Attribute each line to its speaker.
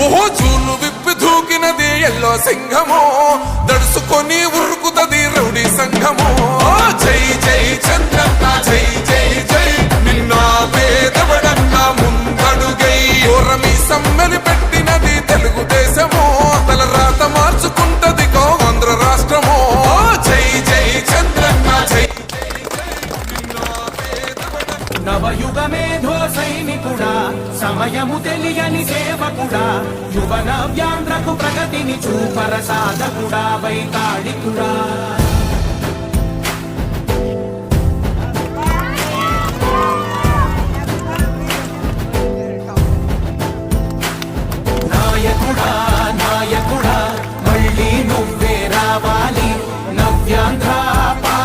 Speaker 1: ఓహో చూలు విప్పి దూకినది ఎల్లో సింహము, దడుసుకొని ఉరుకుతది రౌడీ సంఘము. జై జై చంద్రన్న జై జై జై, నిన్న పేదవడన్న ముందడుగై. ఓరమి సమ్మెలి పెట్టినది తెలుగుదేశము, తల రాత మార్చుకుంటది ఆంధ్ర రాష్ట్రము. జై జై చంద్రన్న జై
Speaker 2: నవయుగ మేధో సైనికుడా, సమయము తెలియని సేవకుడా, యువ నవ్యాంధ్రకు ప్రగతిని చూపర సాధకుడా, వైతాళికుడా.